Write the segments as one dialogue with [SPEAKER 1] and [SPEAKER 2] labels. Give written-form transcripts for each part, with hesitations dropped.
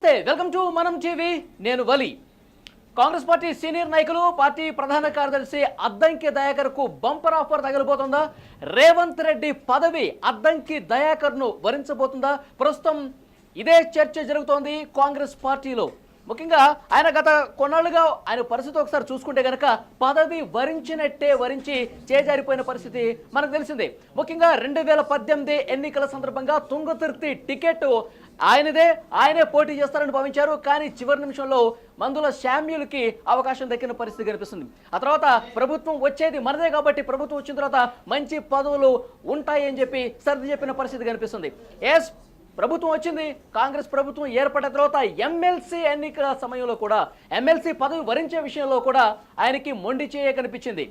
[SPEAKER 1] Welcome to మనం TV. నేను వలి. Congress party senior నాయకులు పార్టీ ప్రధాన కార్యదర్శి అద్దంకి దయాకర్ కు బంపర్ ఆఫర్ తగలబోతుందా? రేవంత్ రెడ్డి పదవి అద్దంకి దయాకర్ ను వరించబోతుందా? ప్రస్తుతం ఇదే చర్చ జరుగుతోంది కాంగ్రెస్ పార్టీలో. ముఖ్యంగా ఆయన గత కొన్నాళ్ళుగా ఆయన పరిస్థితి ఒకసారి చూసుకుంటే కనుక పదవి వరించినట్టే వరించి చేజారిపోయిన పరిస్థితి మనకు తెలిసిందే. ముఖ్యంగా 2018 ఎన్నికల సందర్భంగా తుంగతుర్తి టికెట్ ఆయనే పోటీ చేస్తారని భావించారు. కానీ చివరి నిమిషంలో మందుల శామ్యుల్కి అవకాశం దక్కిన పరిస్థితి కనిపిస్తుంది. ఆ తర్వాత ప్రభుత్వం వచ్చేది మనదే కాబట్టి ప్రభుత్వం వచ్చిన తర్వాత మంచి పదవులు ఉంటాయి అని చెప్పి సర్ది చెప్పిన పరిస్థితి కనిపిస్తుంది. ప్రభుత్వం వచ్చింది, కాంగ్రెస్ ప్రభుత్వం ఏర్పడిన తర్వాత ఎమ్మెల్సీ ఎన్నికల సమయంలో కూడా ఎమ్మెల్సీ పదవి వరించే విషయంలో కూడా ఆయనకి మొండి చేయ కనిపించింది.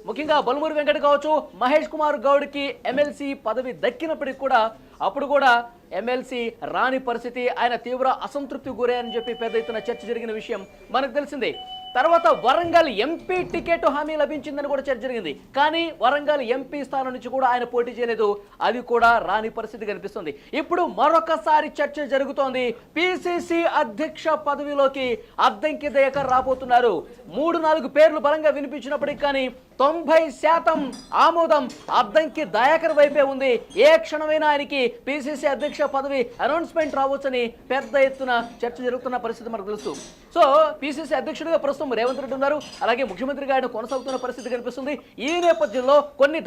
[SPEAKER 1] ముఖ్యంగా బలుమూరి వెంకట కావచ్చు, మహేష్ కుమార్ గౌడ్కి ఎమ్మెల్సీ పదవి దక్కినప్పటికీ కూడా అప్పుడు కూడా ఎమ్మెల్సీ రాని పరిస్థితి, ఆయన తీవ్ర అసంతృప్తి గురని చెప్పి పెద్ద ఎత్తున చర్చ జరిగిన విషయం మనకు తెలిసిందే. తర్వాత వరంగల్ ఎంపీ టికెట్ హామీ లభించిందని కూడా చర్చ జరిగింది. కానీ వరంగల్ ఎంపీ స్థానం నుంచి కూడా ఆయన పోటీ చేయలేదు, అది కూడా రాని పరిస్థితి కనిపిస్తుంది. ఇప్పుడు మరొకసారి చర్చ జరుగుతోంది. పిసిసి అధ్యక్ష పదవిలోకి అద్దంకి దయాకర్ రాబోతున్నారు. 3-4 పేర్లు బలంగా వినిపించినప్పటికీ కానీ 90% ఆమోదం అద్దంకి దయాకర్ వైపే ఉంది. ఏ క్షణమైనా ఆయనకి పిసిసి అధ్యక్ష పదవి అనౌన్స్మెంట్ రావచ్చని పెద్ద ఎత్తున చర్చ జరుగుతున్న పరిస్థితి మనకు తెలుసు. సో పిసిసి అధ్యక్షుడిగా ప్రస్తుతం రేవంత్ రెడ్డి ఉన్నారు, అలాగే ముఖ్యమంత్రిగా ఆయన కొనసాగుతున్న పరిస్థితి కనిపిస్తుంది. ఈ నేపథ్యంలో కొన్ని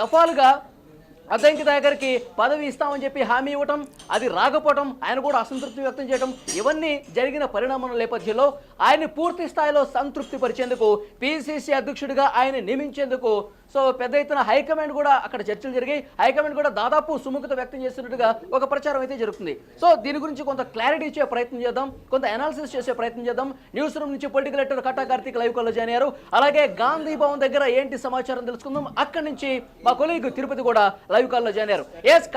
[SPEAKER 1] దఫాలుగా అద్దంకి దయాకర్కి పదవి ఇస్తామని చెప్పి హామీ ఇవ్వటం, అది రాకపోవటం, ఆయన కూడా అసంతృప్తి వ్యక్తం చేయడం, ఇవన్నీ జరిగిన పరిణామాల నేపథ్యంలో ఆయన్ని పూర్తి స్థాయిలో సంతృప్తి పరిచేందుకు పిసిసి అధ్యక్షుడిగా ఆయన నియమించేందుకు సో పెద్ద ఎత్తున హైకమాండ్ కూడా అక్కడ చర్చలు జరిగాయి. హైకమాండ్ కూడా దాదాపు సుముఖత వ్యక్తం చేస్తున్నట్టుగా ఒక ప్రచారం అయితే జరుగుతుంది. సో దీని గురించి కొంత క్లారిటీ ఇచ్చే ప్రయత్నం చేద్దాం, కొంత అనాలిసిస్ చేసే ప్రయత్నం చేద్దాం. న్యూస్ రూమ్ నుంచి పొలిటికల్ ఎడిటర్ కట్టా కార్తీక్ లైవ్ కాల్లో జాయిన్ అయ్యారు. అలాగే గాంధీ భవన్ దగ్గర ఏంటి సమాచారం తెలుసుకుందాం. అక్కడి నుంచి మా కొలీగ్ తిరుపతి కూడా లైవ్ కాల్లో జాయిన్ అయ్యారు.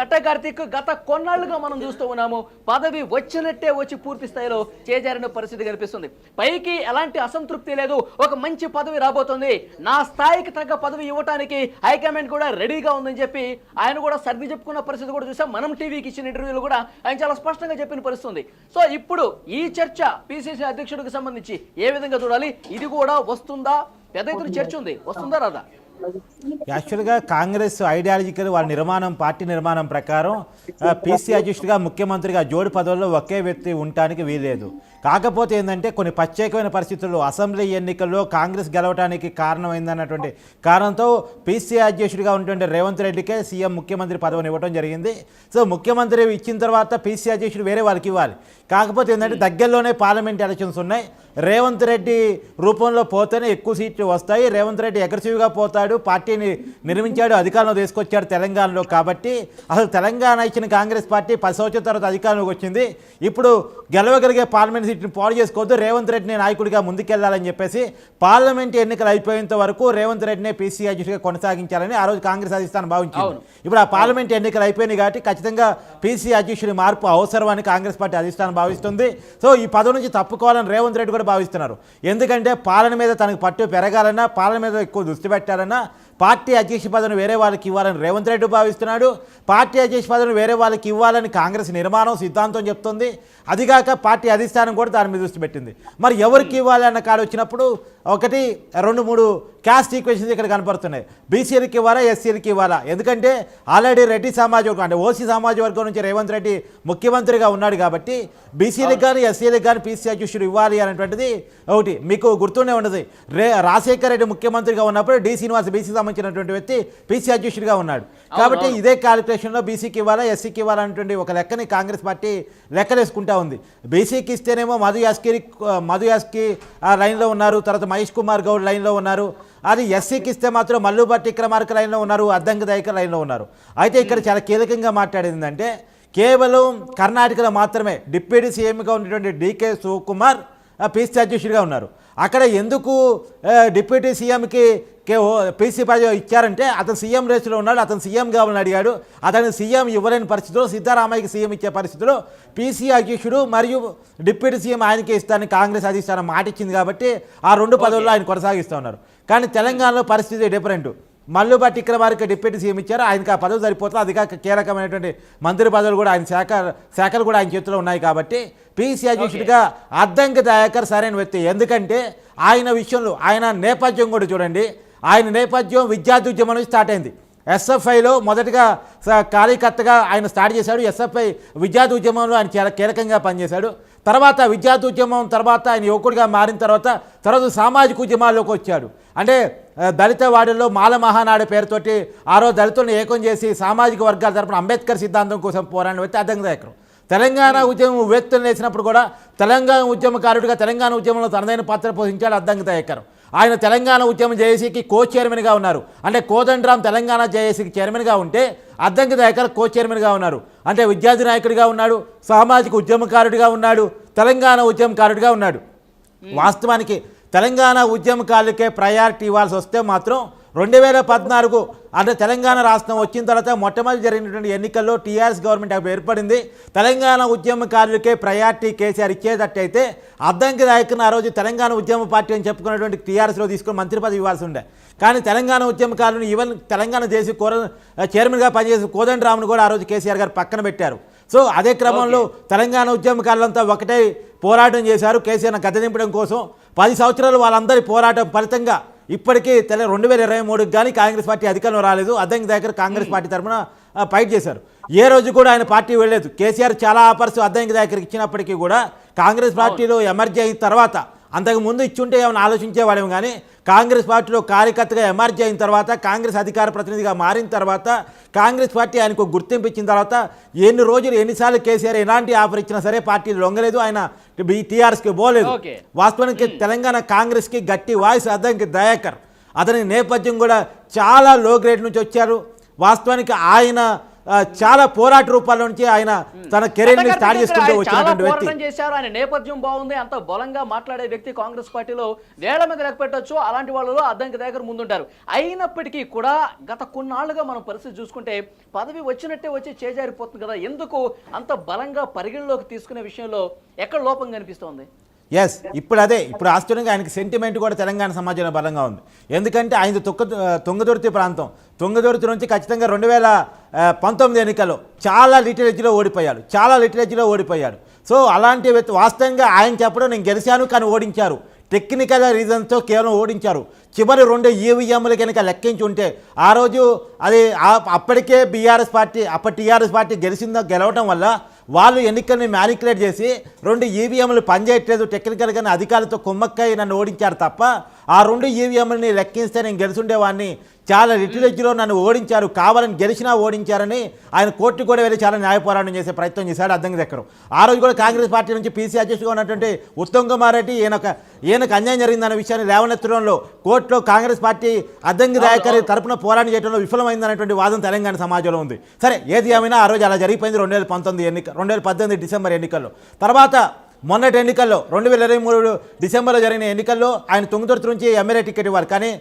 [SPEAKER 1] కట్టా కార్తీక్, గత కొన్నాళ్లుగా మనం చూస్తూ ఉన్నాము, పదవి వచ్చినట్టే వచ్చి పూర్తి స్థాయిలో చేజారిన పరిస్థితి కనిపిస్తుంది. పైకి ఎలాంటి అసంతృప్తి లేదు, ఒక మంచి పదవి రాబోతుంది, నా స్థాయికి తగ్గ పదవి ఇవ్వడానికి హైకమాండ్ కూడా రెడీగా ఉందని చెప్పి ఆయన కూడా సర్ది చెప్పుకున్న పరిస్థితి కూడా చూసాం. మనం టీవీకి ఇచ్చిన ఇంటర్వ్యూలు కూడా ఆయన చాలా స్పష్టంగా చెప్పిన పరిస్థితి. సో ఇప్పుడు ఈ చర్చ పిసిసి అధ్యక్షుడికి సంబంధించి ఏ విధంగా చూడాలి? ఇది కూడా వస్తుందా? పెద్ద ఎత్తున చర్చ ఉంది, వస్తుందా రాదా?
[SPEAKER 2] యాక్చువల్గా కాంగ్రెస్ ఐడియాలజికల్ వాళ్ళ నిర్మాణం, పార్టీ నిర్మాణం ప్రకారం పీసీ అధ్యక్షుడిగా ముఖ్యమంత్రిగా జోడు పదవుల్లో ఒకే వ్యక్తి ఉండటానికి వీల్లేదు. కాకపోతే ఏంటంటే కొన్ని ప్రత్యేకమైన పరిస్థితుల్లో అసెంబ్లీ ఎన్నికల్లో కాంగ్రెస్ గెలవడానికి కారణమైందన్నటువంటి కారణంతో పీసీ అధ్యక్షుడిగా ఉన్నటువంటి రేవంత్ రెడ్డికే సీఎం ముఖ్యమంత్రి పదవిని ఇవ్వడం జరిగింది. సో ముఖ్యమంత్రి ఇచ్చిన తర్వాత పీసీ అధ్యక్షుడు వేరే వాళ్ళకి ఇవ్వాలి. కాకపోతే ఏంటంటే దగ్గరలోనే పార్లమెంట్ ఎలక్షన్స్ ఉన్నాయి. రేవంత్ రెడ్డి రూపంలో పోతేనే ఎక్కువ సీట్లు వస్తాయి. రేవంత్ రెడ్డి అగ్రెసివ్గా పోతాడు, పార్టీని నిర్మించాడు, అధికారంలో తీసుకొచ్చాడు తెలంగాణలో. కాబట్టి అసలు తెలంగాణ ఇచ్చిన కాంగ్రెస్ పార్టీ 10 సంవత్సరాల తర్వాత అధికారంలోకి వచ్చింది. ఇప్పుడు గెలవగలిగే పార్లమెంట్ సీట్ని పాడు చేసుకోవద్దు, రేవంత్ రెడ్డిని నాయకుడిగా ముందుకెళ్లాలని చెప్పేసి పార్లమెంట్ ఎన్నికలు అయిపోయేంత వరకు రేవంత్ రెడ్డినే పీసీ అధ్యక్షుడిగా కొనసాగించాలని ఆ రోజు కాంగ్రెస్ అధిష్టానం భావించింది. ఇప్పుడు ఆ పార్లమెంట్ ఎన్నికలు అయిపోయినాయి కాబట్టి ఖచ్చితంగా పీసీ అధ్యక్షుడి మార్పు అవసరమని కాంగ్రెస్ పార్టీ అధిష్టానం భావిస్తుంది. సో ఈ పదవి నుంచి తప్పుకోవాలని రేవంత్ రెడ్డి కూడా భావిస్తున్నారు. ఎందుకంటే పాలన మీద తనకు పట్టు పెరగాలన్నా, పాలన మీద ఎక్కువ దృష్టి పెట్టాలన్నా పార్టీ అధ్యక్ష పదవిని వేరే వాళ్ళకి ఇవ్వాలని రేవంత్ రెడ్డి భావిస్తున్నాడు. పార్టీ అధ్యక్ష పదవిని వేరే వాళ్ళకి ఇవ్వాలని కాంగ్రెస్ నిర్మాణం సిద్ధాంతం చెప్తుంది. అదిగాక పార్టీ అధిష్టానం కూడా దాని మీద దృష్టి పెట్టింది. మరి ఎవరికి ఇవ్వాలి అన్న కాడ వచ్చినప్పుడు 1, 2, 3 క్యాస్ట్ ఈక్వేషన్స్ ఇక్కడ కనపడుతున్నాయి. బీసీలకి ఇవ్వాలా, ఎస్సీలకి ఇవ్వాలా? ఎందుకంటే ఆల్రెడీ రెడ్డి సమాజ వర్గం అంటే ఓసీ సమాజ వర్గం నుంచి రేవంత్ రెడ్డి ముఖ్యమంత్రిగా ఉన్నాడు కాబట్టి బీసీలకు కానీ ఎస్సీలకు కానీ పీసీ అధ్యక్షుడు ఇవ్వాలి అనేటువంటిది ఒకటి మీకు గుర్తుండే ఉండదు. రాజశేఖర రెడ్డి ముఖ్యమంత్రిగా ఉన్నప్పుడు డి శ్రీనివాస్ బీసీకి సంబంధించినటువంటి వ్యక్తి పీసీ అధ్యక్షుడిగా ఉన్నాడు. కాబట్టి ఇదే క్యాలిక్యులేషన్లో బీసీకి ఇవ్వాలా, ఎస్సీకి ఇవ్వాలనేటువంటి ఒక లెక్కని కాంగ్రెస్ పార్టీ లెక్కలేసుకుంటా ఉంది. బీసీకి ఇస్తేనేమో మధు యాస్కి లైన్లో ఉన్నారు, తర్వాత మహేష్ కుమార్ గౌడ్ లైన్లో ఉన్నారు. అది ఎస్సీకి ఇస్తే మాత్రం మల్లుబట్టి విక్రమార్క లైన్లో ఉన్నారు, అద్దంకి దయాకర్ లైన్లో ఉన్నారు. అయితే ఇక్కడ చాలా కీలకంగా మాట్లాడిందంటే కేవలం కర్ణాటకలో మాత్రమే డిప్యూటీ సీఎంగా ఉన్నటువంటి డీకే శివకుమార్ పీసీ అధ్యక్షుడిగా ఉన్నారు. అక్కడ ఎందుకు డిప్యూటీ సీఎంకి పీసీ పదవి ఇచ్చారంటే అతను సీఎం రేసులో ఉన్నాడు, అతను సీఎం కావాలని అడిగాడు. అతను సీఎం ఇవ్వలేని పరిస్థితిలో సిద్ధరామయ్యకి సీఎం ఇచ్చే పరిస్థితిలో పీసీ అధ్యక్షుడు మరియు డిప్యూటీ సీఎం ఆయనకే ఇస్తానని కాంగ్రెస్ అధిష్టానం మాట ఇచ్చింది కాబట్టి ఆ 2 పదవుల్లో ఆయన కొనసాగిస్తూ ఉన్నారు. కానీ తెలంగాణలో పరిస్థితి different. Mallu Bhatti Vikramarka deputy CM ఇచ్చారు, ఆయనకి ఆ పదవి సరిపోతుంది. అది కాక కీలకమైనటువంటి మంత్రి పదవులు కూడా ఆయన శాఖలు కూడా ఆయన చేతిలో ఉన్నాయి. కాబట్టి పీసీ అధ్యక్షుడిగా అద్దంకి దయాకర్ సరైన వ్యక్తి. ఎందుకంటే ఆయన విషయంలో ఆయన నేపథ్యం కూడా చూడండి. ఆయన నేపథ్యం విద్యార్థి ఉద్యమం నుంచి స్టార్ట్ అయింది. ఎస్ఎఫ్ఐలో మొదటగా కార్యకర్తగా ఆయన స్టార్ట్ చేశాడు. ఎస్ఎఫ్ఐ విద్యార్థి ఉద్యమంలో ఆయన చాలా కీలకంగా పనిచేశాడు. తర్వాత విద్యార్థి ఉద్యమం తర్వాత ఆయన యువకుడిగా మారిన తర్వాత సామాజిక ఉద్యమాల్లోకి వచ్చాడు. అంటే దళిత వాడుల్లో మాల మహానాడు పేరుతోటి ఆ రోజు దళితులను ఏకం చేసి సామాజిక వర్గాల తరపున అంబేద్కర్ సిద్ధాంతం కోసం పోరాడిన వ్యక్తి అద్దంకి దయాకర్. తెలంగాణ ఉద్యమం ఉవ్వెత్తున లేచినప్పుడు కూడా తెలంగాణ ఉద్యమకారుడిగా తెలంగాణ ఉద్యమంలో తనదైన పాత్ర పోషించాడు అద్దంకి దయాకర్. ఆయన తెలంగాణ ఉద్యమ జేఏసీకి కో చైర్మన్గా ఉన్నారు. అంటే కోదండరాం తెలంగాణ జేఏసీకి చైర్మన్గా ఉంటే అద్దంకి దయాకర్ కో చైర్మన్గా ఉన్నారు. అంటే విద్యార్థి నాయకుడిగా ఉన్నాడు, సామాజిక ఉద్యమకారుడిగా ఉన్నాడు, తెలంగాణ ఉద్యమకారుడిగా ఉన్నాడు. వాస్తవానికి తెలంగాణ ఉద్యమకారులకే ప్రయారిటీ ఇవ్వాల్సి వస్తే మాత్రం 2014 అంటే తెలంగాణ రాష్ట్రం వచ్చిన తర్వాత మొట్టమొదటి జరిగినటువంటి ఎన్నికల్లో టీఆర్ఎస్ గవర్నమెంట్ ఏర్పడింది. తెలంగాణ ఉద్యమకారులకే ప్రయారిటీ కేసీఆర్ ఇచ్చేటట్టయితే అద్దంకి దయాకర్ని ఆ రోజు తెలంగాణ ఉద్యమ పార్టీ అని చెప్పుకున్నటువంటి టీఆర్ఎస్లో తీసుకుని మంత్రి పదవి ఇవ్వాల్సి ఉండే. కానీ తెలంగాణ ఉద్యమకారులను ఈవెన్ తెలంగాణ చేసి చైర్మన్గా పనిచేసిన కోదండరామ్ను కూడా ఆ రోజు కేసీఆర్ గారు పక్కన పెట్టారు. సో అదే క్రమంలో తెలంగాణ ఉద్యమకారులంతా ఒకటే పోరాటం చేశారు కేసీఆర్ను గద్దెదింపడం కోసం. 10 సంవత్సరాలు వాళ్ళందరి పోరాటం ఫలితంగా ఇప్పటికీ 2023 కానీ కాంగ్రెస్ పార్టీ అధికారంలో రాలేదు. అద్దంకి దయాకర్ కాంగ్రెస్ పార్టీ తరఫున ఫైట్ చేశారు. ఏ రోజు కూడా ఆయన పార్టీ వెళ్ళలేదు. కేసీఆర్ చాలా ఆఫర్స్ అద్దంకి దయాకర్కి ఇచ్చినప్పటికీ కూడా కాంగ్రెస్ పార్టీలో ఎమర్జీ అయిన తర్వాత, అంతకుముందు ఇచ్చుంటే ఏమైనా ఆలోచించేవాడేమో కానీ కాంగ్రెస్ పార్టీలో కార్యకర్తగా ఎమర్జీ అయిన తర్వాత, కాంగ్రెస్ అధికార ప్రతినిధిగా మారిన తర్వాత, కాంగ్రెస్ పార్టీ ఆయనకు గుర్తింపు ఇచ్చిన తర్వాత ఎన్ని రోజులు ఎన్నిసార్లు కేసీఆర్ ఎలాంటి ఆఫర్ ఇచ్చినా సరే పార్టీలు లొంగలేదు. ఆయన టీఆర్ఎస్కి పోలేదు. వాస్తవానికి తెలంగాణ కాంగ్రెస్కి గట్టి వాయిస్ అద్దంకి దయాకర్. అతని నేపథ్యం కూడా చాలా లో గ్రేడ్ నుంచి వచ్చారు. వాస్తవానికి ఆయన చాలా పోరాట రూపాల నుంచి ఆయన తన కెరీర్ ని స్టార్ట్ చేసుకుంటూ వచ్చినటువంటి వ్యక్తి.
[SPEAKER 1] చేశారు. ఆయన నేపథ్యం బాగుంది, అంత బలంగా మాట్లాడే వ్యక్తి కాంగ్రెస్ పార్టీలో వేల మీద లెక్క పెట్టొచ్చు. అలాంటి వాళ్ళలో అద్దంకి దయాకర్ ముందుంటారు. అయినప్పటికీ కూడా గత కొన్నాళ్లుగా మనం పరిస్థితి చూసుకుంటే పదవి వచ్చినట్టే వచ్చి చేజారిపోతుంది కదా. ఎందుకు అంత బలంగా పరిగణలోకి తీసుకునే విషయంలో ఎక్కడ లోపం కనిపిస్తోంది?
[SPEAKER 2] ఎస్, ఇప్పుడు ఆశ్చర్యంగా ఆయనకి సెంటిమెంట్ కూడా తెలంగాణ సమాజంలో బలంగా ఉంది. ఎందుకంటే ఆయన తుంగదుర్తి ప్రాంతం, తుంగదుర్తి నుంచి ఖచ్చితంగా 2019 ఎన్నికల్లో చాలా లిటరేజీలో ఓడిపోయాడు. సో అలాంటి వ్యక్తి వాస్తవంగా ఆయన చెప్పడం నేను గెలిచాను కానీ ఓడించారు, టెక్నికల్ రీజన్స్తో కేవలం ఓడించారు. చివరి 2 ఈవీఎంలు కనుక లెక్కించి ఉంటే ఆ రోజు అది అప్పటికే టీఆర్ఎస్ పార్టీ గెలవటం వల్ల వాళ్ళు ఎన్నికల్ని మ్యానికులేట్ చేసి 2 ఈవీఎంలు పనిచేయట్లేదు, టెక్నికల్గానే అధికారులతో కుమ్మక్కై నన్ను ఓడించారు తప్ప ఆ 2 ఈవీఎంలని లెక్కిస్తే నేను గెలిచుండేవాడిని. చాలా లిటరేచర్లో నన్ను ఓడించారు, కావాలని గెలిచినా ఓడించారని ఆయన కోర్టు కూడా వెళ్ళి చాలా న్యాయ పోరాటం చేసే ప్రయత్నం చేశాడు అద్దంకి దయాకర్. ఆ రోజు కూడా కాంగ్రెస్ పార్టీ నుంచి పీసీ అధ్యక్షుడిగా ఉన్నటువంటి ఉత్తమ్ కుమార్ రెడ్డి ఈయనకు అన్యాయం జరిగిందన్న విషయాన్ని లేవనెత్తడంలో కోర్టులో కాంగ్రెస్ పార్టీ అద్దంకి దయాకర్ తరపున పోరాటం చేయడంలో విఫలమైందనేటువంటి వాదన తెలంగాణ సమాజంలో ఉంది. సరే, ఏది ఏమైనా ఆ రోజు అలా జరిగిపోయింది 2018 డిసెంబర్ ఎన్నికల్లో. తర్వాత మొన్నటి ఎన్నికల్లో 2023 డిసెంబర్లో జరిగిన ఎన్నికల్లో ఆయన తుంగతుర్తి నుంచి ఎమ్మెల్యే టికెట్ ఇవ్వాలి, కానీ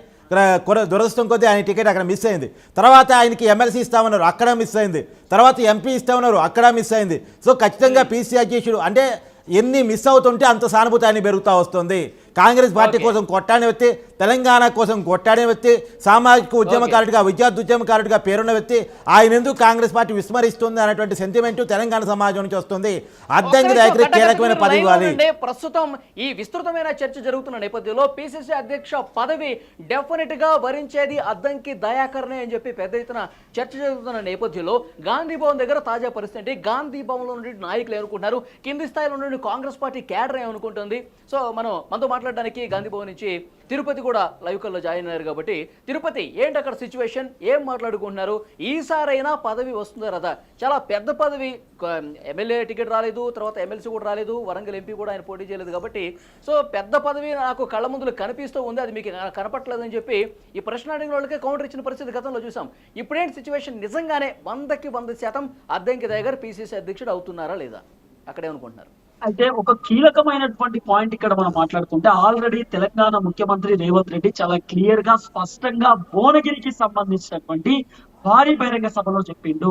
[SPEAKER 2] దురదృష్టం కొద్దీ ఆయన టికెట్ అక్కడ మిస్ అయింది. తర్వాత ఆయనకి ఎమ్మెల్సీ ఇస్తామన్నారు, అక్కడ మిస్ అయింది. తర్వాత ఎంపీ ఇస్తామన్నారు, అక్కడ మిస్ అయింది. సో ఖచ్చితంగా పీసీ అధ్యక్షుడు అంటే ఎన్ని మిస్ అవుతుంటే అంత సానుభూతి ఆయన పెరుగుతూ వస్తుంది. కాంగ్రెస్ పార్టీ కోసం కొట్టాడిన వ్యక్తి, తెలంగాణ కోసం కొట్టాడిన వ్యక్తి, సామాజిక ఉద్యమకారుడిగా విద్యార్థి ఉద్యమకారుడిగా పేరున్న వ్యక్తి. ఆయన ఎందుకు కాంగ్రెస్ పార్టీ విస్మరిస్తుంది అనేటువంటి సెంటిమెంట్ తెలంగాణ సమాజం నుంచి వస్తుంది. అద్దంకి దయాకర్ కీలకమైన పదవి ఇవ్వాలి.
[SPEAKER 1] ప్రస్తుతం ఈ విస్తృతమైన చర్చ జరుగుతున్న నేపథ్యంలో పిసిసి అధ్యక్ష పదవి డెఫినెట్ గా వరించేది అద్దంకి దయాకర్నే అని చెప్పి పెద్ద ఎత్తున చర్చ జరుగుతున్న నేపథ్యంలో గాంధీ భవన్ దగ్గర తాజా పరిస్థితి, గాంధీ భవన్ లో నుండి నాయకులు ఏమనుకుంటున్నారు, కింది స్థాయిలో నుండి కాంగ్రెస్ పార్టీ క్యాడర్ ఏమనుకుంటుంది. సో మనతో మాట్లాడడానికి గాంధీ భవన్ నుంచి తిరుపతి కూడా లైవ్ కాల్లో జాయిన్ అయ్యారు. కాబట్టి తిరుపతి, ఏంటి అక్కడ సిచ్యువేషన్, ఏం మాట్లాడుకుంటున్నారు? ఈసారైనా పదవి వస్తుందా రాదా? చాలా పెద్ద పదవి, ఎమ్మెల్యే టికెట్ రాలేదు, తర్వాత ఎమ్మెల్సీ కూడా రాలేదు, వరంగల్ ఎంపీ కూడా ఆయన పోటీ చేయలేదు. కాబట్టి సో పెద్ద పదవి నాకు కళ్ళ ముందులో కనిపిస్తూ ఉంది, అది మీకు కనపట్లేదని చెప్పి ఈ ప్రశ్న అడిగిన వాళ్ళకే కౌంటర్ ఇచ్చిన పరిస్థితి గతంలో చూసాం. ఇప్పుడేంటి సిచ్యువేషన్? నిజంగానే 100% అద్దంకి దయాకర్ పిసిసి అధ్యక్షుడు అవుతున్నారా లేదా? అక్కడేమనుకుంటున్నారు?
[SPEAKER 3] అయితే ఒక కీలకమైనటువంటి పాయింట్ ఇక్కడ మనం మాట్లాడుతుంటే, ఆల్రెడీ తెలంగాణ ముఖ్యమంత్రి రేవంత్ రెడ్డి చాలా క్లియర్ గా స్పష్టంగా భువనగిరికి సంబంధించినటువంటి భారీ బహిరంగ సభలో చెప్పిండు.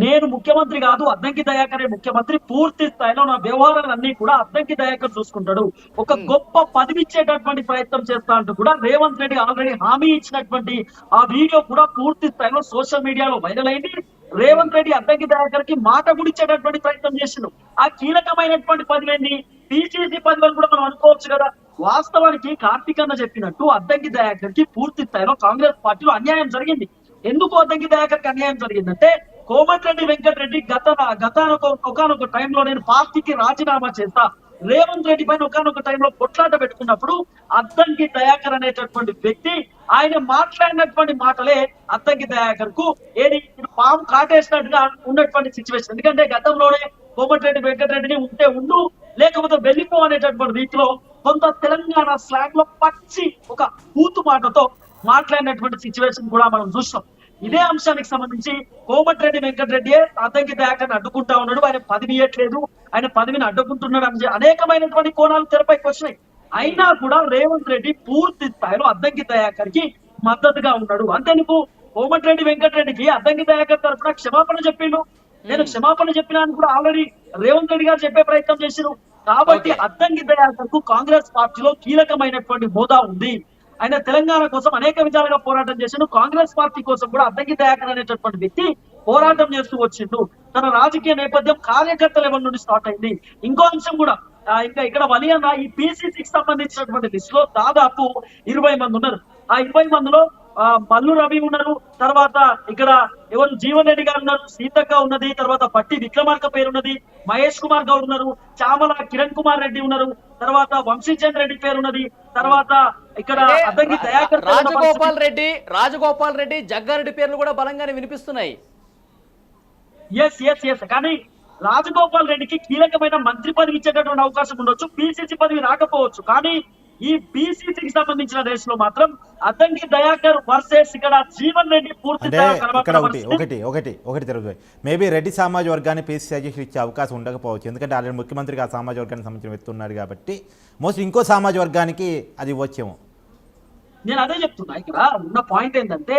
[SPEAKER 3] నేను ముఖ్యమంత్రి కాదు, అద్దంకి దయాకరే ముఖ్యమంత్రి, పూర్తి స్థాయిలో నా వ్యవహారాలన్నీ కూడా అద్దంకి దయాకర్ చూసుకుంటాడు, ఒక గొప్ప పదవి ఇచ్చేటటువంటి ప్రయత్నం చేస్తా అంటూ కూడా రేవంత్ రెడ్డి ఆల్రెడీ హామీ ఇచ్చినటువంటి ఆ వీడియో కూడా పూర్తి స్థాయిలో సోషల్ మీడియాలో వైరల్ అయింది. రేవంత్ రెడ్డి అద్దంకి దయాకర్ కి మాట గుడిచ్చేటటువంటి ప్రయత్నం చేసిండు. ఆ కీలకమైనటువంటి పదవిని పిసిసి పదవిని కూడా మనం అనుకోవచ్చు కదా. వాస్తవానికి కార్తీక్ అన్న చెప్పినట్టు అద్దంకి దయాకర్ కి పూర్తి స్థాయిలో కాంగ్రెస్ పార్టీలో అన్యాయం జరిగింది. ఎందుకు అద్దంకి దయాకర్ కి అన్యాయం జరిగిందంటే, కోమటిరెడ్డి వెంకటరెడ్డి ఒకనొక టైంలో నేను పార్టీకి రాజీనామా చేస్తా, రేవంత్ రెడ్డి పైన ఒకనొక టైంలో కొట్లాట పెట్టుకున్నప్పుడు అద్దంకి దయాకర్ అనేటటువంటి వ్యక్తి ఆయన మాట్లాడినటువంటి మాటలే అద్దంకి దయాకర్ కు ఏది పాము కాటేసినట్టుగా ఉన్నటువంటి సిచ్యువేషన్. ఎందుకంటే గతంలోనే కోమటిరెడ్డి వెంకటరెడ్డిని ఉంటే ఉండు లేకపోతే వెళ్ళిపో అనేటటువంటి రీతిలో కొంత తెలంగాణ స్లాంగ్ లో పచ్చి ఒక పూతు మాటతో మాట్లాడినటువంటి సిచ్యువేషన్ కూడా మనం చూస్తాం. ఇదే అంశానికి సంబంధించి కోమటిరెడ్డి వెంకటరెడ్డి అద్దంకి దయాకర్ని అడ్డుకుంటా ఉన్నాడు, ఆయన పదవి ఇవ్వట్లేదు, ఆయన పదవిని అడ్డుకుంటున్నాడు అని అనేకమైనటువంటి కోణాలు తెరపైకి వచ్చినాయి. అయినా కూడా రేవంత్ రెడ్డి పూర్తి స్థాయిలో అద్దంకి దయాకర్ కి మద్దతుగా ఉన్నాడు. అంటే నువ్వు కోమటిరెడ్డి వెంకటరెడ్డికి అద్దంకి దయాకర్ తరఫున క్షమాపణ చెప్పిండు, నేను క్షమాపణ చెప్పినాను కూడా ఆల్రెడీ రేవంత్ రెడ్డి గారు చెప్పే ప్రయత్నం చేసిరు. కాబట్టి అద్దంకి దయాకర్ కు కాంగ్రెస్ పార్టీలో కీలకమైనటువంటి హోదా ఉంది. ఆయన తెలంగాణ కోసం అనేక విధాలుగా పోరాటం చేసిండు. కాంగ్రెస్ పార్టీ కోసం కూడా అద్దంకి దయాకర్ అనేటటువంటి వ్యక్తి పోరాటం చేస్తూ వచ్చిండు. తన రాజకీయ నేపథ్యం కార్యకర్త లెవెల్ నుండి స్టార్ట్ అయింది. ఇంకో అంశం కూడా ఇంకా ఇక్కడ వలి అన్న ఈ పిసిసికి సంబంధించినటువంటి లిస్ట్ లో దాదాపు 20 మంది ఉన్నారు. ఆ 20 మందిలో మల్లు రవి ఉన్నారు, తర్వాత ఇక్కడ ఎవరు జీవన్ రెడ్డి గారు ఉన్నారు, సీతక్క ఉన్నది, తర్వాత పట్టి విక్రమార్క పేరు ఉన్నది, మహేష్ కుమార్ గౌడ్ ఉన్నారు, చామల కిరణ్ కుమార్ రెడ్డి ఉన్నారు, తర్వాత వంశీచంద్ర రెడ్డి పేరు ఉన్నది, తర్వాత ఇక్కడ అద్దంకి దయాకర్
[SPEAKER 1] రాజగోపాల్ రెడ్డి జగ్గారెడ్డి పేర్లు కూడా బలంగానే వినిపిస్తున్నాయి.
[SPEAKER 3] ఎస్ కానీ రాజగోపాల్ రెడ్డికి కీలకమైన మంత్రి పదవి ఇచ్చేటటువంటి అవకాశం ఉండొచ్చు, పిసిసి పదవి రాకపోవచ్చు. కానీ ఈ పిసిసికి సంబంధించిన రేసులో మాత్రం అద్దంకి దయాకర్ వర్సెస్ ఇక్కడ జీవన్ రెడ్డి పూర్తి
[SPEAKER 2] ఒకటి జరుగుతుంది. మేబీ రెడ్డి సమాజ వర్గాన్ని పిసిసి అధ్యక్షులు ఇచ్చే అవకాశం ఉండకపోవచ్చు, ఎందుకంటే ఆల్రెడీ ముఖ్యమంత్రికి ఆ సమాజ వర్గానికి సంబంధించిన వ్యక్తి ఉన్నాడు కాబట్టి మోస్ట్ ఇంకో సమాజ వర్గానికి అది ఇవ్వచ్చేమో.
[SPEAKER 3] నేను అదే చెప్తున్నా. ఇక్కడ ఉన్న పాయింట్ ఏంటంటే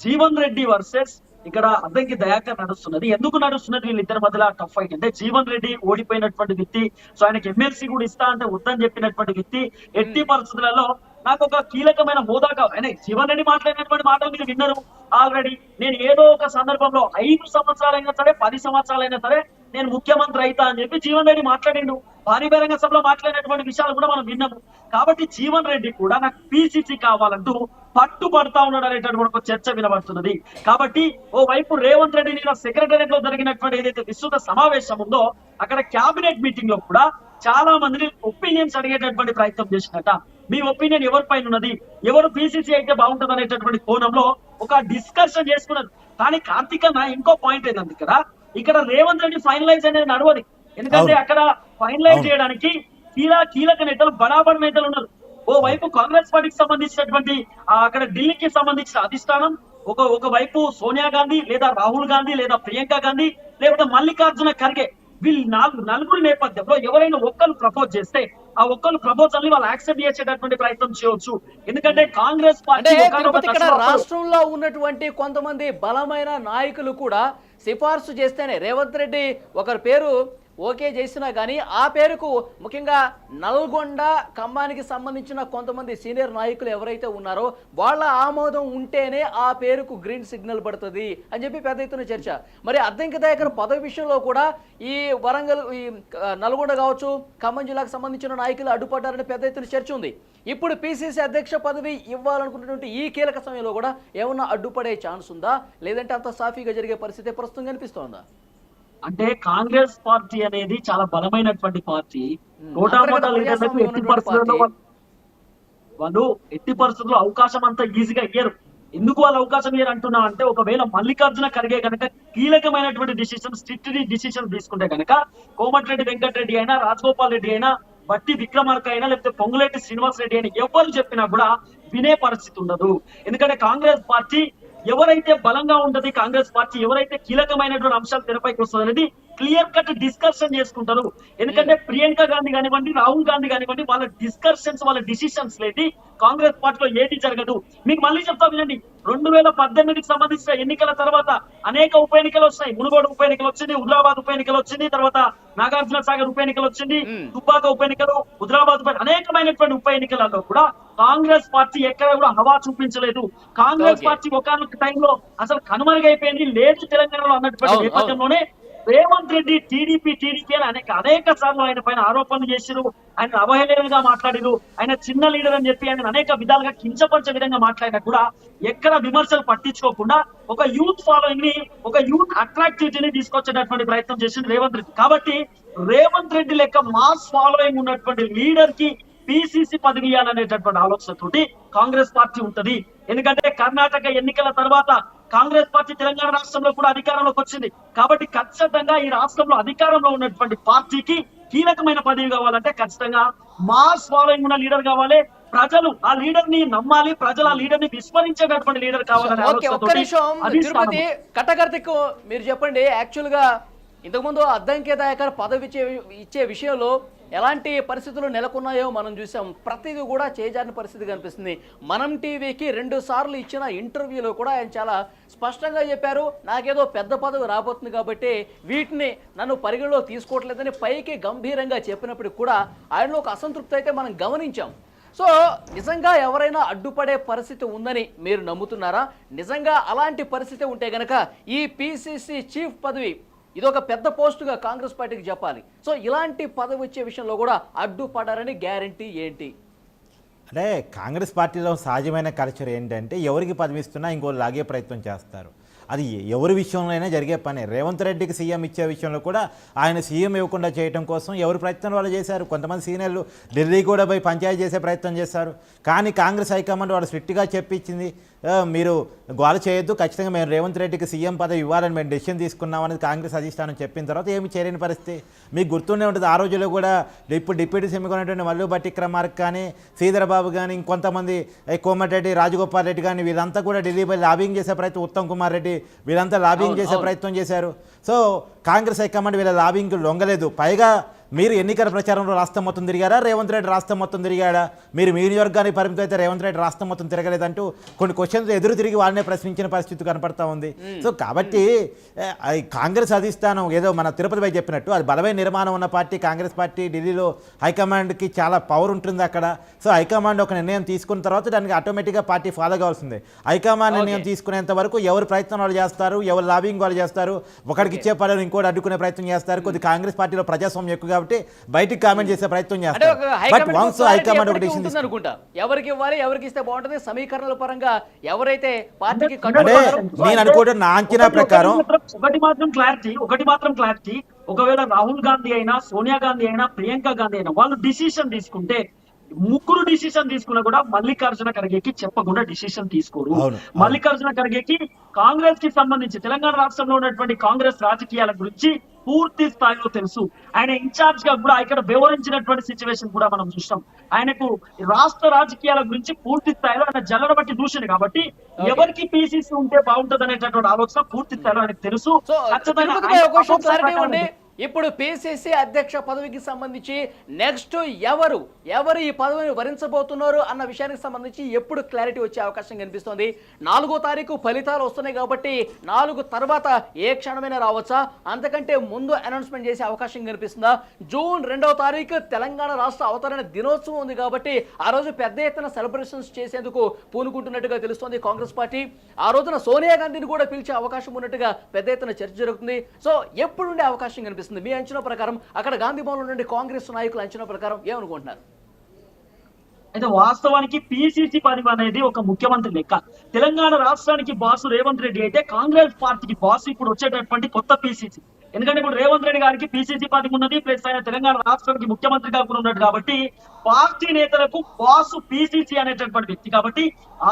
[SPEAKER 3] జీవన్ రెడ్డి వర్సెస్ ఇక్కడ అద్దంకి దయాకర్ నడుస్తున్నది. ఎందుకు నడుస్తున్నది వీళ్ళిద్దరి మధ్యలో టఫ్ ఫైట్ అంటే, జీవన్ రెడ్డి ఓడిపోయినటువంటి వ్యక్తి, సో ఆయనకి ఎమ్మెల్సీ కూడా ఇస్తా అంటే వద్దని చెప్పినటువంటి వ్యక్తి. ఎట్టి పరిస్థితులలో నాకు ఒక కీలకమైన హోదా ఆయన జీవన్ రెడ్డి మాట్లాడినటువంటి మాటలు మీరు విన్నారు ఆల్రెడీ. నేను ఏదో ఒక సందర్భంలో 5 సంవత్సరాలైనా సరే 10 సంవత్సరాలైనా సరే నేను ముఖ్యమంత్రి అయితా అని చెప్పి జీవన్ రెడ్డి మాట్లాడిండు. భారీ బహిరంగ సభలో మాట్లాడినటువంటి విషయాలు కూడా మనం విన్నాము. కాబట్టి జీవన్ రెడ్డి కూడా నాకు పిసిసి కావాలంటూ పట్టుబడతా ఉన్నాడు అనేటటువంటి ఒక చర్చ వినబడుతున్నది. కాబట్టి ఓ వైపు రేవంత్ రెడ్డి నిన్న సెక్రటరియట్ లో జరిగినటువంటి ఏదైతే విస్తృత సమావేశం ఉందో అక్కడ క్యాబినెట్ మీటింగ్ లో కూడా చాలా మందిని ఒపీనియన్స్ అడిగేటటువంటి ప్రయత్నం చేసినట్ట. మీ ఒపీనియన్ ఎవరి పైన ఉన్నది, ఎవరు పిసిసి అయితే బాగుంటుంది అనేటటువంటి కోణంలో ఒక డిస్కషన్ చేసుకున్నారు. కానీ కార్తీక్ అన్న ఇంకో పాయింట్ ఏంటంటే ఇక్కడ రేవంత్ రెడ్డి ఫైనలైజ్ అనేది నడవది. ఎందుకంటే అక్కడ ఫైనలైజ్ చేయడానికి కీలక నేతలు బడాబడి నేతలు ఉన్నారు. ఓ వైపు కాంగ్రెస్ పార్టీకి సంబంధించినటువంటి అక్కడ ఢిల్లీకి సంబంధించిన అధిష్టానం, ఒక వైపు సోనియా గాంధీ లేదా రాహుల్ గాంధీ లేదా ప్రియాంక గాంధీ లేకపోతే మల్లికార్జున ఖర్గే, వీళ్ళు నలుగురి నేపథ్యంలో ఎవరైనా ఒక్కరు ప్రపోజ్ చేస్తే ఆ ఒక్కరు ప్రపోజల్ ని వాళ్ళు యాక్సెప్ట్ చేసేటటువంటి ప్రయత్నం చేయవచ్చు. ఎందుకంటే కాంగ్రెస్ పార్టీ
[SPEAKER 1] రాష్ట్రంలో ఉన్నటువంటి కొంతమంది బలమైన నాయకులు కూడా సిఫార్సు చేస్తేనే రేవంత్ రెడ్డి ఒకరి పేరు ఓకే చేసినా కానీ ఆ పేరుకు ముఖ్యంగా నల్గొండ ఖమ్మానికి సంబంధించిన కొంతమంది సీనియర్ నాయకులు ఎవరైతే ఉన్నారో వాళ్ళ ఆమోదం ఉంటేనే ఆ పేరుకు గ్రీన్ సిగ్నల్ పడుతుంది అని చెప్పి పెద్ద ఎత్తున చర్చ. మరి అద్దంకి దయాకర్ పదవి విషయంలో కూడా ఈ వరంగల్ ఈ నల్గొండ కావచ్చు ఖమ్మం జిల్లాకు సంబంధించిన నాయకులు అడ్డుపడ్డారని పెద్ద ఎత్తున చర్చ ఉంది. ఇప్పుడు పిసిసి అధ్యక్ష పదవి ఇవ్వాలనుకున్నటువంటి ఈ కీలక సమయంలో కూడా ఏమన్నా అడ్డుపడే ఛాన్స్ ఉందా, లేదంటే అంత సాఫీగా జరిగే పరిస్థితి ప్రస్తుతం కనిపిస్తోందా?
[SPEAKER 3] అంటే కాంగ్రెస్ పార్టీ అనేది చాలా బలమైనటువంటి పార్టీ. వాళ్ళు ఎట్టి పరిస్థితుల్లో అవకాశం అంతా ఈజీగా ఇయ్యరు. ఎందుకు వాళ్ళు అవకాశం ఇయ్యరు అంటున్నా అంటే, ఒకవేళ మల్లికార్జున ఖర్గే కనుక కీలకమైనటువంటి డిసిషన్ స్ట్రిక్ట్ డిసిషన్ తీసుకుంటే కనుక కోమటిరెడ్డి వెంకటరెడ్డి అయినా రాజగోపాల్ రెడ్డి అయినా బట్టి విక్రమార్క అయినా లేకపోతే పొంగులేటి శ్రీనివాస్ రెడ్డి అయినా ఎవరు చెప్పినా కూడా వినే పరిస్థితి ఉండదు. ఎందుకంటే కాంగ్రెస్ పార్టీ ఎవరైతే బలంగా ఉంటది, కాంగ్రెస్ పార్టీ ఎవరైతే కీలకమైనటువంటి అంశాలు తెరపైకి వస్తుంది అనేది క్లియర్ కట్ డిస్కషన్ చేసుకుంటారు. ఎందుకంటే ప్రియాంక గాంధీ కానివ్వండి, రాహుల్ గాంధీ కానివ్వండి, వాళ్ళ డిస్కషన్స్, వాళ్ళ డిసిషన్స్ లేని కాంగ్రెస్ పార్టీలో ఏది జరగదు. మీకు మళ్ళీ చెప్తా వినండి, 2018కి సంబంధించిన ఎన్నికల తర్వాత అనేక ఉప ఎన్నికలు వస్తాయి. మునుగోడు ఉప ఎన్నికలు వచ్చింది, హుజరాబాద్ ఉప ఎన్నికలు వచ్చింది, తర్వాత నాగార్జున సాగర్ ఉప ఎన్నికలు వచ్చింది, దుబ్బాక ఉప ఎన్నికలు, హుజరాబాద్ అనేకమైనటువంటి ఉప ఎన్నికలలో కూడా కాంగ్రెస్ పార్టీ ఎక్కడ కూడా హవా చూపించలేదు. కాంగ్రెస్ పార్టీ ఒకనొక టైంలో అసలు కనుమరుగైపోయింది, లేదు తెలంగాణలో అన్నటువంటి నేపథ్యంలోనే రేవంత్ రెడ్డి టీడీపీ అని అనేక సార్లు ఆయన పైన ఆరోపణలు చేసిరు, ఆయన అవహేళనగా మాట్లాడిరు, ఆయన చిన్న లీడర్ అని చెప్పి ఆయన అనేక విధాలుగా కించపరిచే విధంగా మాట్లాడినా కూడా ఎక్కడ విమర్శలు పట్టించుకోకుండా ఒక యూత్ ఫాలోయింగ్ ని, ఒక యూత్ అట్రాక్టివిటీని తీసుకొచ్చేటటువంటి ప్రయత్నం చేసింది రేవంత్ రెడ్డి. కాబట్టి రేవంత్ రెడ్డి లెక్క మాస్ ఫాలోయింగ్ ఉన్నటువంటి లీడర్ కి పిసిసి పదవి ఇవ్వాలనేటటువంటి ఆలోచనతోటి కాంగ్రెస్ పార్టీ ఉంటది. ఎందుకంటే కర్ణాటక ఎన్నికల తర్వాత కాంగ్రెస్ పార్టీ తెలంగాణ రాష్ట్రంలో కూడా అధికారంలోకి వచ్చింది. కాబట్టి ఖచ్చితంగా ఈ రాష్ట్రంలో అధికారంలో ఉన్నటువంటి పార్టీకి కీలకమైన పదవి కావాలంటే ఖచ్చితంగా మాస్ ఫాలోయింగ్ ఉన్న లీడర్ కావాలి. ప్రజలు ఆ లీడర్ ని నమ్మాలి, ప్రజలు ఆ లీడర్ ని విస్మరించేటటువంటి లీడర్ కావాలని
[SPEAKER 1] తిరుపతి కట్టకర్తికు మీరు చెప్పండి. యాక్చువల్ గా ఇంతకుముందు అద్దంకి దయాకర్ పదవి ఇచ్చే విషయంలో ఎలాంటి పరిస్థితులు నెలకొన్నాయో మనం చూసాం. ప్రతిదీ కూడా చేజారిన పరిస్థితి కనిపిస్తుంది. మనం టీవీకి 2 సార్లు ఇచ్చిన ఇంటర్వ్యూలో కూడా ఆయన చాలా స్పష్టంగా చెప్పారు, నాకేదో పెద్ద పదవి రాబోతుంది కాబట్టి వీటిని నన్ను పరిగణలో తీసుకోవట్లేదని పైకి గంభీరంగా చెప్పినప్పటికి కూడా ఆయనలో ఒక అసంతృప్తి అయితే మనం గమనించాం. సో నిజంగా ఎవరైనా అడ్డుపడే పరిస్థితి ఉందని మీరు నమ్ముతున్నారా? నిజంగా అలాంటి పరిస్థితి ఉంటే గనక ఈ పిసిసి చీఫ్ పదవి ఇదొక పెద్ద పోస్టుగా కాంగ్రెస్ పార్టీకి చెప్పాలి. సో ఇలాంటి పదవి వచ్చే విషయంలో కూడా అడ్డుపడారని గ్యారంటీ ఏంటి?
[SPEAKER 2] అంటే కాంగ్రెస్ పార్టీలో సహజమైన కల్చర్ ఏంటంటే ఎవరికి పదవి ఇస్తున్నా ఇంకోరు లాగే ప్రయత్నం చేస్తారు. అది ఎవరి విషయంలోనైనా జరిగే పని. రేవంత్ రెడ్డికి సీఎం ఇచ్చే విషయంలో కూడా ఆయన సీఎం ఇవ్వకుండా చేయడం కోసం ఎవరి ప్రయత్నం వాళ్ళు చేశారు. కొంతమంది సీనియర్లు ఢిల్లీ కూడా పోయి పంచాయతీ చేసే ప్రయత్నం చేశారు. కానీ కాంగ్రెస్ హైకమాండ్ వాళ్ళు స్ట్రిక్ట్గా చెప్పించింది, మీరు గోల చేయొద్దు, ఖచ్చితంగా మేము రేవంత్ రెడ్డికి సీఎం పదవి ఇవ్వాలని మేము డెసిషన్ తీసుకున్నామనేది కాంగ్రెస్ అధిష్టానం చెప్పిన తర్వాత ఏమి చేయలేని పరిస్థితి మీకు గుర్తుండే ఉంటుంది. ఆ రోజుల్లో కూడా ఇప్పుడు డిప్యూటీ సీఎం ఉన్నటువంటి మల్లు భట్టి విక్రమార్క కానీ, శ్రీధరబాబు కానీ, ఇంకొంతమంది కోమటిరెడ్డి, రాజగోపాల్ రెడ్డి కానీ వీళ్ళంతా కూడా ఢిల్లీపై లాబింగ్ చేసే ప్రయత్నం, ఉత్తమ్ కుమార్ రెడ్డి వీళ్ళంతా లాబింగ్ చేసే ప్రయత్నం చేశారు. సో కాంగ్రెస్ హైకమాండ్ వీళ్ళ లాబింగ్ లొంగలేదు. పైగా మీరు ఎన్నికల ప్రచారంలో రాష్ట్రం మొత్తం తిరిగారా? రేవంత్ రెడ్డి రాష్ట్రం మొత్తం తిరిగాడా? మీరు మీ నియోజకవర్గానికి పరిమితం అయితే రేవంత్ రెడ్డి రాష్ట్రం మొత్తం తిరగలేదంటూ కొన్ని క్వశ్చన్స్ ఎదురు తిరిగి వాళ్ళనే ప్రశ్నించిన పరిస్థితి కనపడతా ఉంది. సో కాబట్టి కాంగ్రెస్ అధిష్టానం ఏదో మన తిరుపతి పై చెప్పినట్టు అది బలమైన నిర్మాణం ఉన్న పార్టీ కాంగ్రెస్ పార్టీ. ఢిల్లీలో హైకమాండ్కి చాలా పవర్ ఉంటుంది అక్కడ. సో హైకమాండ్ ఒక నిర్ణయం తీసుకున్న తర్వాత దానికి ఆటోమేటిక్గా పార్టీ ఫాలో కావాల్సిందే. హైకమాండ్ నిర్ణయం తీసుకునేంత వరకు ఎవరు ప్రయత్నం వాళ్ళు చేస్తారు, ఎవరు లాబింగ్ వాళ్ళు చేస్తారు, ఒకరికి ఇచ్చే పనులు ఇంకోటి అడ్డుకునే ప్రయత్నం చేస్తారు. కొద్ది కాంగ్రెస్ పార్టీలో ప్రజాస్వామ్యం ఎక్కువ కాబట్టి బయటికి కామెంట్ చేసే ప్రయత్నం చేస్తారు.
[SPEAKER 1] ఎవరికి ఇవ్వాలి, ఎవరికి ఇస్తే బాగుంటుంది, సమీకరణల పరంగా ఎవరైతే పార్టీకి
[SPEAKER 2] నేను అనుకోవడం నా అంచనా ప్రకారం
[SPEAKER 3] ఒకటి మాత్రం క్లారిటీ, ఒకవేళ రాహుల్ గాంధీ అయినా, సోనియా గాంధీ అయినా, ప్రియాంక గాంధీ అయినా వాళ్ళు డిసిషన్ తీసుకుంటే, ముగ్గురు డిసిషన్ తీసుకున్నా కూడా మల్లికార్జున ఖర్గేకి చెప్పకుండా డిసిషన్ తీసుకోరు. మల్లికార్జున ఖర్గేకి కాంగ్రెస్ కి సంబంధించి తెలంగాణ రాష్ట్రంలో ఉన్నటువంటి కాంగ్రెస్ రాజకీయాల గురించి పూర్తి స్థాయిలో తెలుసు. ఆయన ఇన్ఛార్జ్ గా కూడా ఇక్కడ వ్యవహరించినటువంటి సిచ్యువేషన్ కూడా మనం చూస్తాం. ఆయనకు రాష్ట్ర రాజకీయాల గురించి పూర్తి స్థాయిలో ఆయన జల్లడ బట్టి దూషణ కాబట్టి ఎవరికి పిసిసి ఉంటే బాగుంటది అనేటటువంటి ఆలోచన పూర్తి స్థాయిలో ఆయనకు తెలుసు.
[SPEAKER 1] ఇప్పుడు పిసిసి అధ్యక్ష పదవికి సంబంధించి నెక్స్ట్ ఎవరు ఈ పదవిని వరించబోతున్నారు అన్న విషయానికి సంబంధించి ఎప్పుడు క్లారిటీ వచ్చే అవకాశం కనిపిస్తోంది? 4వ తారీఖు ఫలితాలు వస్తున్నాయి కాబట్టి 4 తర్వాత ఏ క్షణమైనా రావచ్చా? అంతకంటే ముందు అనౌన్స్మెంట్ చేసే అవకాశం కనిపిస్తుందా? జూన్ 2వ తారీఖు తెలంగాణ రాష్ట్ర అవతరణ దినోత్సవం ఉంది కాబట్టి ఆ రోజు పెద్ద ఎత్తున సెలబ్రేషన్స్ చేసేందుకు పూనుకుంటున్నట్టుగా తెలుస్తోంది కాంగ్రెస్ పార్టీ. ఆ రోజున సోనియా గాంధీని కూడా పిలిచే అవకాశం ఉన్నట్టుగా పెద్ద ఎత్తున చర్చ జరుగుతుంది. సో ఎప్పుడు ఉండే అవకాశం కనిపిస్తుంది మీ అంచనా ప్రకారం? అక్కడ గాంధీ భవన్ నుండి కాంగ్రెస్ నాయకుల అంచనా ప్రకారం ఏమనుకుంటున్నారు?
[SPEAKER 3] అయితే వాస్తవానికి పిసిసి పదవి అనేది ఒక ముఖ్యమంత్రి లెక్క. తెలంగాణ రాష్ట్రానికి బాసు రేవంత్ రెడ్డి అయితే కాంగ్రెస్ పార్టీకి బాసు ఇప్పుడు వచ్చేటటువంటి కొత్త పిసిసి. ఎందుకంటే ఇప్పుడు రేవంత్ రెడ్డి గారికి పిసిసి పదవి ఉన్నది, ప్లస్ ఆయన తెలంగాణ రాష్ట్రానికి ముఖ్యమంత్రిగా కూడా ఉన్నాడు కాబట్టి పార్టీ నేతలకు బాసు పిసిసి అనేటటువంటి వ్యక్తి కాబట్టి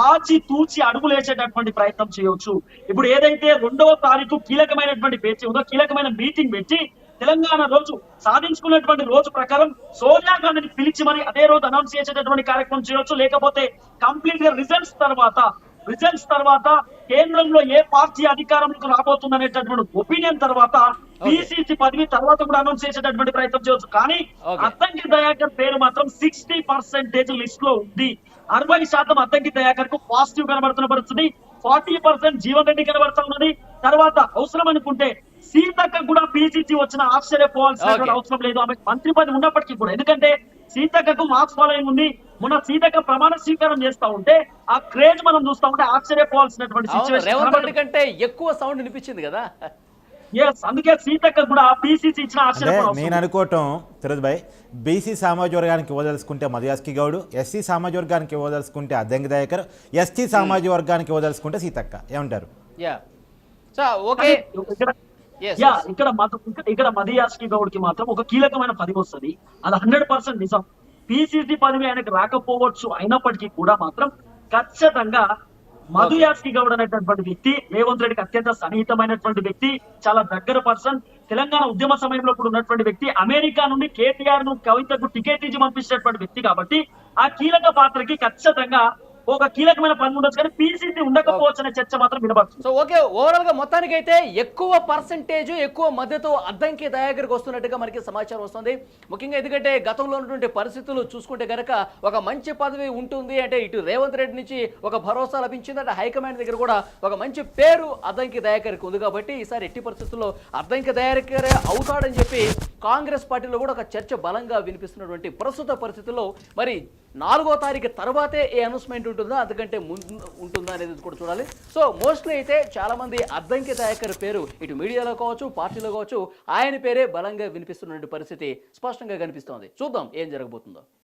[SPEAKER 3] ఆచి తూచి అడుగులేసేటటువంటి ప్రయత్నం చేయవచ్చు. ఇప్పుడు ఏదైతే 2వ తారీఖు కీలకమైనటువంటి పేచి ఉందో, కీలకమైన మీటింగ్ పెట్టి తెలంగాణ రోజు సాధించుకున్నటువంటి రోజు ప్రకారం సోనియా గాంధీని పిలిచి మరి అదే రోజు అనౌన్స్ చేసేటటువంటి కార్యక్రమం చేయవచ్చు. లేకపోతే కంప్లీట్ గా రిజల్ట్స్ తర్వాత కేంద్రంలో ఏ పార్టీ అధికారంలోకి రాబోతుందనేటటువంటి ఒపీనియన్ తర్వాత పిసిసి పదవి తర్వాత కూడా అనౌన్స్ చేసేటటువంటి ప్రయత్నం చేయొచ్చు. కానీ
[SPEAKER 1] Okay.
[SPEAKER 3] అద్దంకి దయాకర్ పేరు మాత్రం 60% లిస్ట్ లో ఉంది. 60% అద్దంకి దయాకర్ కు పాజిటివ్ కనబడుతున్న పరిస్థితి, 40% జీవన్ రెడ్డి కనబడుతూ ఉన్నది. తర్వాత అవసరం అనుకుంటే సీతక్క కూడా పిసిసి వచ్చిన ఆశ్చర్యపోవాల్సినటువంటి
[SPEAKER 1] Okay.
[SPEAKER 3] అవసరం లేదు. ఆమె మంత్రి పదవి ఉన్నప్పటికీ కూడా, ఎందుకంటే సీతక్కకు మార్క్స్ ఫాలోయింగ్ ఉంది. మొన్న సీతక్క ప్రమాణ స్వీకారం చేస్తా ఉంటే ఆ క్రేజ్ మనం చూస్తా ఉంటే ఆశ్చర్యపోవాల్సినటువంటి
[SPEAKER 1] అవును,
[SPEAKER 3] సిచ్యువేషన్
[SPEAKER 1] రేవంత్ రెడ్డి
[SPEAKER 3] కనబడుతుంది.
[SPEAKER 1] కంటే ఎక్కువ సౌండ్ వినిపించింది కదా.
[SPEAKER 3] అందుకే సీతక్క కూడా పిసిసి ఇచ్చిన
[SPEAKER 2] అంటే
[SPEAKER 3] ఆశ్చర్యపోవాల్సి
[SPEAKER 2] నేను అనుకోవటం తిరుద్ భాయ్, బీసీ సామాజిక వర్గానికి ఇవ్వదలుచుకుంటే మధుయాస్కి గౌడ్, ఎస్సీ సామాజిక వర్గానికి ఇవ్వదలుచుకుంటే అద్దంకి దయాకర్, ఎస్టీ సామాజిక వర్గానికి ఇవ్వదలుచుకుంటే సీతక్క. ఏమంటారు?
[SPEAKER 1] Yeah so okay. Yes,
[SPEAKER 3] yeah
[SPEAKER 1] yes.
[SPEAKER 3] ఇక్కడ మధుయాస్కి గౌడ్ కి మాత్రం ఒక కీలకమైన పదవి వస్తుంది. అది 100% నిజం. పిసిసి పదవి ఆయనకు రాకపోవచ్చు, అయినప్పటికీ కూడా మాత్రం ఖచ్చితంగా మధుయాస్కి గౌడ్ అనేటటువంటి వ్యక్తి రేవంత్ రెడ్డికి అత్యంత సన్నిహితమైనటువంటి వ్యక్తి, చాలా దగ్గర పర్సన్. తెలంగాణ ఉద్యమ సమయంలో కూడా ఉన్నటువంటి వ్యక్తి, అమెరికా నుండి కేటీఆర్ ను కవితకు టికెట్ ఇచ్చి పంపించినటువంటి వ్యక్తి. కాబట్టి ఆ కీలక పాత్రకి ఖచ్చితంగా ఒక కీలకమైన పని ఉండొచ్చు, కానీ పిసిసి ఉండకపోవచ్చు అనే చర్చ మాత్రం వినబడుతుంది.
[SPEAKER 1] సో ఓకే, ఓవరాల్ గా మొత్తానికి అయితే ఎక్కువ పర్సంటేజ్, ఎక్కువ మద్దతు అద్దంకి దయాకర్కి వస్తున్నట్టుగా మనకి సమాచారం వస్తుంది. ముఖ్యంగా ఎందుకంటే గతంలో ఉన్నటువంటి పరిస్థితులు చూసుకుంటే కనుక ఒక మంచి పదవి ఉంటుంది అంటే ఇటు రేవంత్ రెడ్డి నుంచి ఒక భరోసా లభించింది, అంటే హైకమాండ్ దగ్గర కూడా ఒక మంచి పేరు అద్దంకి దయాకర్కి ఉంది. కాబట్టి ఈసారి ఎట్టి పరిస్థితుల్లో అద్దంకి దయాకరే అవుతాడని చెప్పి కాంగ్రెస్ పార్టీలో కూడా ఒక చర్చ బలంగా వినిపిస్తున్నటువంటి ప్రస్తుత పరిస్థితుల్లో మరి 4వ తారీఖు తర్వాతే ఏ అనౌన్స్మెంట్ ఉంటుందా, అంతకంటే ముందు ఉంటుందా అనేది కూడా చూడాలి. సో మోస్ట్లీ అయితే చాలా మంది అద్దంకి దయాకర్ పేరు ఇటు మీడియాలో కావచ్చు, పార్టీలో కావచ్చు, ఆయన పేరే బలంగా వినిపిస్తున్నటువంటి పరిస్థితి స్పష్టంగా కనిపిస్తోంది. చూద్దాం ఏం జరగబోతుందో.